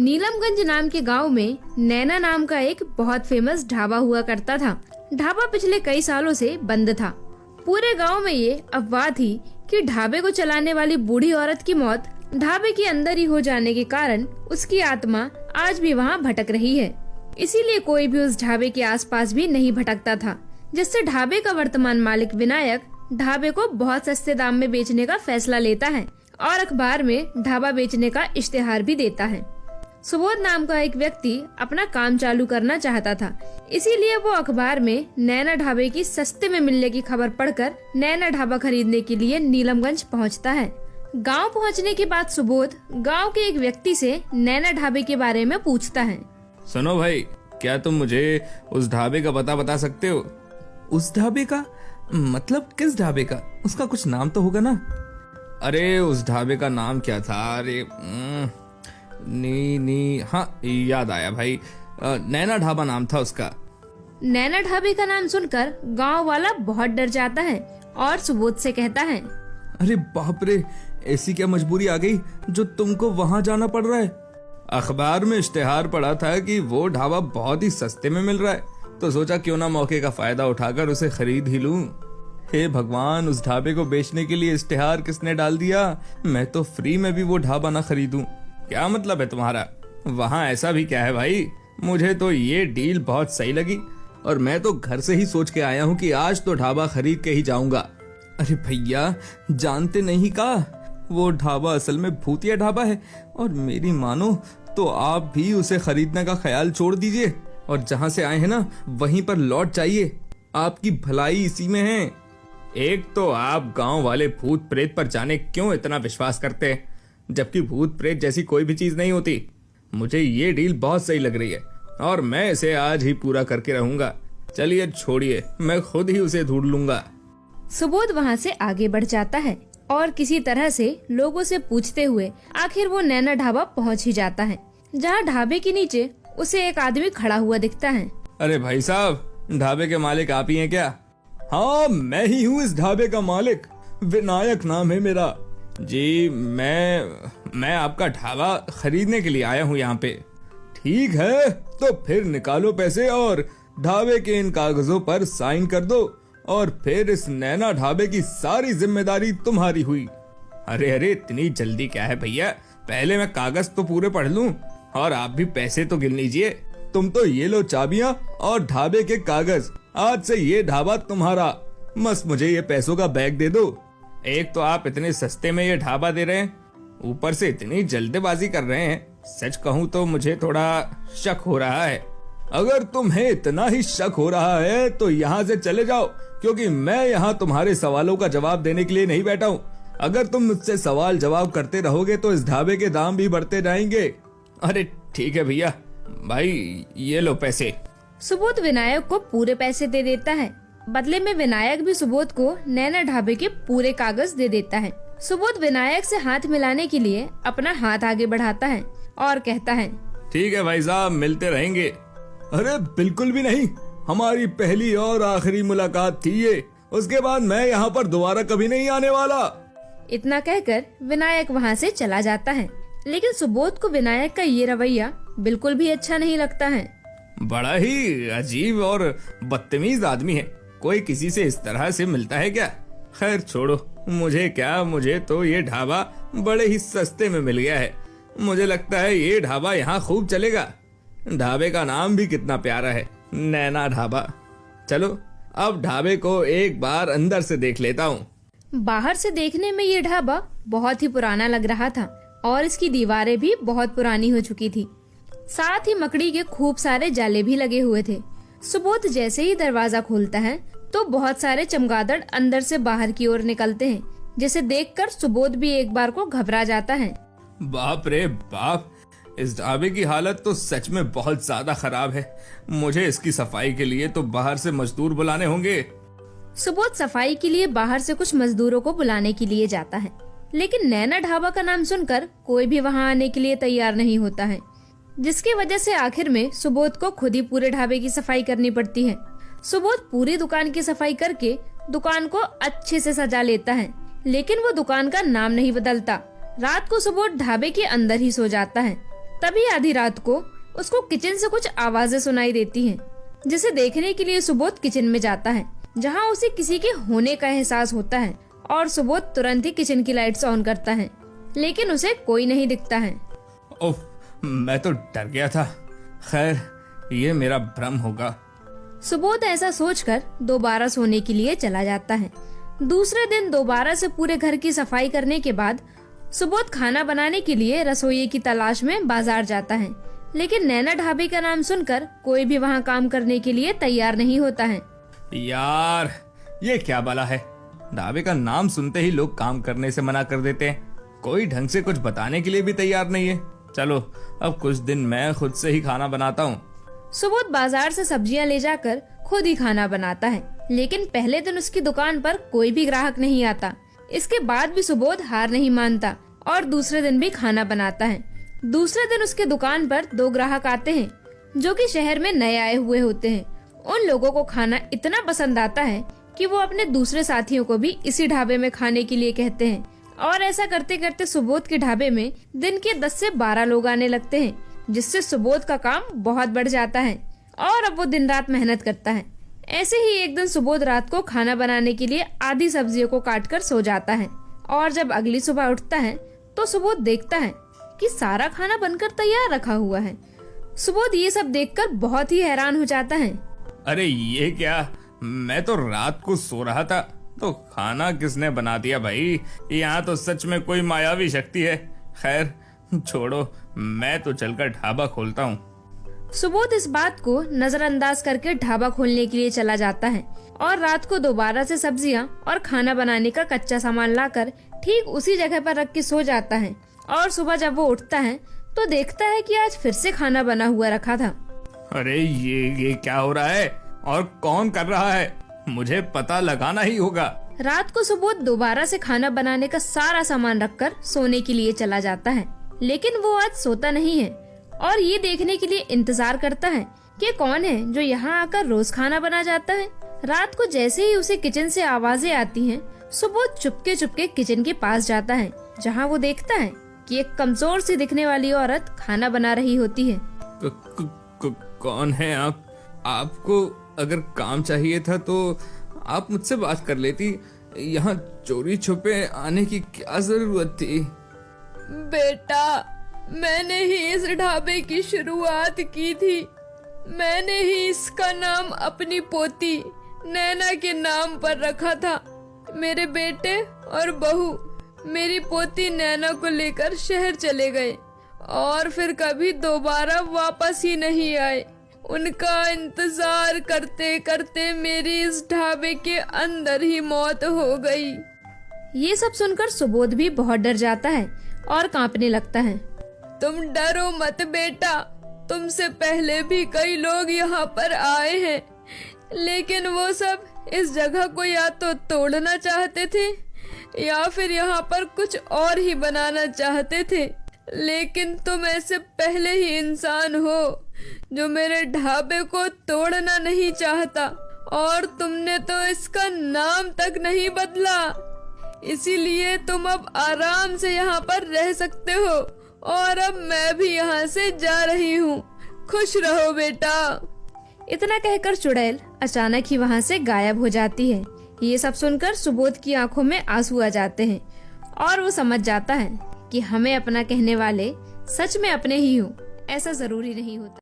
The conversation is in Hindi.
नीलमगंज नाम के गांव में नैना नाम का एक बहुत फेमस ढाबा हुआ करता था। ढाबा पिछले कई सालों से बंद था। पूरे गांव में ये अफवाह थी कि ढाबे को चलाने वाली बूढ़ी औरत की मौत ढाबे के अंदर ही हो जाने के कारण उसकी आत्मा आज भी वहां भटक रही है। इसीलिए कोई भी उस ढाबे के आसपास भी नहीं भटकता था, जिससे ढाबे का वर्तमान मालिक विनायक ढाबे को बहुत सस्ते दाम में बेचने का फैसला लेता है और अखबार में ढाबा बेचने का इश्तेहार भी देता है। सुबोध नाम का एक व्यक्ति अपना काम चालू करना चाहता था, इसीलिए वो अखबार में नैना ढाबे की सस्ते में मिलने की खबर पढ़कर नैना ढाबा खरीदने के लिए नीलमगंज पहुंचता है। गांव पहुंचने के बाद सुबोध गांव के एक व्यक्ति से नैना ढाबे के बारे में पूछता है। सुनो भाई, क्या तुम मुझे उस ढाबे का पता बता सकते हो? उस ढाबे का मतलब किस ढाबे का? उसका कुछ नाम तो होगा ना? अरे उस ढाबे का नाम क्या था? अरे हाँ याद आया भाई, नैना ढाबा नाम था उसका। नैना ढाबे का नाम सुनकर गांव वाला बहुत डर जाता है और सुबोध से कहता है, अरे बाप रे, ऐसी क्या मजबूरी आ गई जो तुमको वहाँ जाना पड़ रहा है? अखबार में इश्तेहार पड़ा था कि वो ढाबा बहुत ही सस्ते में मिल रहा है, तो सोचा क्यों ना मौके का फायदा उठाकर उसे खरीद ही लूं। हे भगवान, उस ढाबे को बेचने के लिए इश्तेहार किसने डाल दिया? मैं तो फ्री में भी वो ढाबा ना खरीदूं। क्या मतलब है तुम्हारा? वहाँ ऐसा भी क्या है भाई? मुझे तो ये डील बहुत सही लगी और मैं तो घर से ही सोच के आया हूँ कि आज तो ढाबा खरीद के ही जाऊंगा। अरे भैया, जानते नहीं का, वो ढाबा असल में भूतिया ढाबा है और मेरी मानो तो आप भी उसे खरीदने का ख्याल छोड़ दीजिए और जहाँ से आए हैं ना वहीं पर लौट जाइए। आपकी भलाई इसी में है। एक तो आप गांव वाले भूत प्रेत पर जाने क्यों इतना विश्वास करते हैं, जबकि भूत प्रेत जैसी कोई भी चीज नहीं होती। मुझे ये डील बहुत सही लग रही है और मैं इसे आज ही पूरा करके रहूंगा। चलिए छोड़िए, मैं खुद ही उसे ढूंढ लूंगा। सुबोध वहाँ से आगे बढ़ जाता है और किसी तरह से लोगों से पूछते हुए आखिर वो नैना ढाबा पहुँच ही जाता है, जहाँ ढाबे के नीचे उसे एक आदमी खड़ा हुआ दिखता है। अरे भाई साहब, ढाबे के मालिक आप ही हैं क्या? हाँ, मैं ही हूँ इस ढाबे का मालिक, विनायक नाम है मेरा। जी, मैं आपका ढाबा खरीदने के लिए आया हूँ यहाँ पे। ठीक है, तो फिर निकालो पैसे और ढाबे के इन कागजों पर साइन कर दो और फिर इस नैना ढाबे की सारी जिम्मेदारी तुम्हारी हुई। अरे इतनी जल्दी क्या है भैया? पहले मैं कागज तो पूरे पढ़ लूं और आप भी पैसे तो गिन लीजिए। तुम तो ये लो चाबियां और ढाबे के कागज। आज से ये ढाबा तुम्हारा। बस मुझे ये पैसों का बैग दे दो। एक तो आप इतने सस्ते में ये ढाबा दे रहे हैं, ऊपर से इतनी जल्दबाजी कर रहे हैं। सच कहूँ तो मुझे थोड़ा शक हो रहा है। अगर तुम्हें इतना ही शक हो रहा है तो यहाँ से चले जाओ, क्योंकि मैं यहाँ तुम्हारे सवालों का जवाब देने के लिए नहीं बैठा हूँ। अगर तुम मुझसे सवाल जवाब करते रहोगे तो इस ढाबे के दाम भी बढ़ते जाएंगे। अरे ठीक है भैया, भाई ये लो पैसे। सुबोध विनायक को पूरे पैसे दे देता है। बदले में विनायक भी सुबोध को नैना ढाबे के पूरे कागज दे देता है। सुबोध विनायक से हाथ मिलाने के लिए अपना हाथ आगे बढ़ाता है और कहता है, ठीक है भाई साहब, मिलते रहेंगे। अरे बिल्कुल भी नहीं, हमारी पहली और आखिरी मुलाकात थी ये। उसके बाद मैं यहाँ पर दोबारा कभी नहीं आने वाला। इतना कहकर विनायक वहाँ से चला जाता है। लेकिन सुबोध को विनायक का ये रवैया बिल्कुल भी अच्छा नहीं लगता है। बड़ा ही अजीब और बदतमीज आदमी है। कोई किसी से इस तरह से मिलता है क्या? खैर छोड़ो, मुझे क्या, मुझे तो ये ढाबा बड़े ही सस्ते में मिल गया है। मुझे लगता है ये ढाबा यहाँ खूब चलेगा। ढाबे का नाम भी कितना प्यारा है, नैना ढाबा। चलो अब ढाबे को एक बार अंदर से देख लेता हूँ। बाहर से देखने में ये ढाबा बहुत ही पुराना लग रहा था और इसकी दीवारें भी बहुत पुरानी हो चुकी थी। साथ ही मकड़ी के खूब सारे जाले भी लगे हुए थे। सुबोध जैसे ही दरवाजा खोलता है तो बहुत सारे चमगादड़ अंदर से बाहर की ओर निकलते हैं, जिसे देखकर सुबोध भी एक बार को घबरा जाता है। बाप रे बाप, इस ढाबे की हालत तो सच में बहुत ज्यादा खराब है। मुझे इसकी सफाई के लिए तो बाहर से मजदूर बुलाने होंगे। सुबोध सफाई के लिए बाहर से कुछ मजदूरों को बुलाने के लिए जाता है, लेकिन नैना ढाबा का नाम सुनकर कोई भी वहाँ आने के लिए तैयार नहीं होता है, जिसकी वजह से आखिर में सुबोध को खुद ही पूरे ढाबे की सफाई करनी पड़ती है। सुबोध पूरी दुकान की सफाई करके दुकान को अच्छे से सजा लेता है, लेकिन वो दुकान का नाम नहीं बदलता। रात को सुबोध ढाबे के अंदर ही सो जाता है। तभी आधी रात को उसको किचन से कुछ आवाजें सुनाई देती हैं, जिसे देखने के लिए सुबोध किचन में जाता है, जहां उसे किसी के होने का एहसास होता है और सुबोध तुरंत ही किचन की लाइट्स ऑन करता है, लेकिन उसे कोई नहीं दिखता है। ओह, मैं तो डर गया था। खैर, ये मेरा भ्रम होगा। सुबोध ऐसा सोचकर दोबारा सोने के लिए चला जाता है। दूसरे दिन दोबारा से पूरे घर की सफाई करने के बाद सुबोध खाना बनाने के लिए रसोई की तलाश में बाजार जाता है, लेकिन नैना ढाबे का नाम सुनकर कोई भी वहाँ काम करने के लिए तैयार नहीं होता है। यार, ये क्या बला है? ढाबे का नाम सुनते ही लोग काम करने से मना कर देते हैं। कोई ढंग से कुछ बताने के लिए भी तैयार नहीं है। चलो, अब कुछ दिन मैं खुद से ही खाना बनाता हूँ। सुबोध बाजार से सब्जियां ले जाकर खुद ही खाना बनाता है, लेकिन पहले दिन उसकी दुकान पर कोई भी ग्राहक नहीं आता। इसके बाद भी सुबोध हार नहीं मानता और दूसरे दिन भी खाना बनाता है। दूसरे दिन उसके दुकान पर 2 ग्राहक आते हैं, जो कि शहर में नए आए हुए होते हैं। उन लोगों को खाना इतना पसंद आता है कि वो अपने दूसरे साथियों को भी इसी ढाबे में खाने के लिए कहते हैं, और ऐसा करते करते सुबोध के ढाबे में दिन के 10 से 12 लोग आने लगते हैं, जिससे सुबोध का काम बहुत बढ़ जाता है और अब वो दिन रात मेहनत करता है। ऐसे ही एक दिन सुबोध रात को खाना बनाने के लिए आधी सब्जियों को काटकर सो जाता है, और जब अगली सुबह उठता है तो सुबोध देखता है कि सारा खाना बनकर तैयार रखा हुआ है। सुबोध ये सब देखकर बहुत ही हैरान हो जाता है। अरे ये क्या? मैं तो रात को सो रहा था, तो खाना किसने बना दिया भाई? यहाँ तो सच में कोई मायावी शक्ति है। खैर छोड़ो, मैं तो चलकर ढाबा खोलता हूँ। सुबोध इस बात को नजरअंदाज करके ढाबा खोलने के लिए चला जाता है और रात को दोबारा से सब्जियां और खाना बनाने का कच्चा सामान लाकर ठीक उसी जगह पर रख के सो जाता है। और सुबह जब वो उठता है तो देखता है कि आज फिर से खाना बना हुआ रखा था। अरे ये क्या हो रहा है और कौन कर रहा है? मुझे पता लगाना ही होगा। रात को सुबोध दोबारा से खाना बनाने का सारा सामान रखकर सोने के लिए चला जाता है, लेकिन वो आज सोता नहीं है और ये देखने के लिए इंतजार करता है कि कौन है जो यहाँ आकर रोज खाना बना जाता है। रात को जैसे ही उसे किचन से आवाजें आती हैं, सुबोध चुपके चुपके किचन के पास जाता है, जहाँ वो देखता है कि एक कमजोर सी दिखने वाली औरत खाना बना रही होती है। कौन है आप? आपको अगर काम चाहिए था तो आप मुझसे बात कर लेती। यहाँ चोरी छुपे आने की क्या जरूरत थी? बेटा, मैंने ही इस ढाबे की शुरुआत की थी। मैंने ही इसका नाम अपनी पोती नैना के नाम पर रखा था। मेरे बेटे और बहू मेरी पोती नैना को लेकर शहर चले गए और फिर कभी दोबारा वापस ही नहीं आए। उनका इंतजार करते करते मेरी इस ढाबे के अंदर ही मौत हो गई। ये सब सुनकर सुबोध भी बहुत डर जाता है और कांपने लगता है। तुम डरो मत बेटा, तुमसे पहले भी कई लोग यहाँ पर आए हैं, लेकिन वो सब इस जगह को या तो तोड़ना चाहते थे या फिर यहाँ पर कुछ और ही बनाना चाहते थे। लेकिन तुम ऐसे पहले ही इंसान हो जो मेरे ढाबे को तोड़ना नहीं चाहता, और तुमने तो इसका नाम तक नहीं बदला। इसीलिए तुम अब आराम से यहाँ पर रह सकते हो, और अब मैं भी यहाँ से जा रही हूँ। खुश रहो बेटा। इतना कहकर चुड़ैल अचानक ही वहाँ से गायब हो जाती है। ये सब सुनकर सुबोध की आंखों में आंसू आ जाते हैं और वो समझ जाता है कि हमें अपना कहने वाले सच में अपने ही हों, ऐसा जरूरी नहीं होता।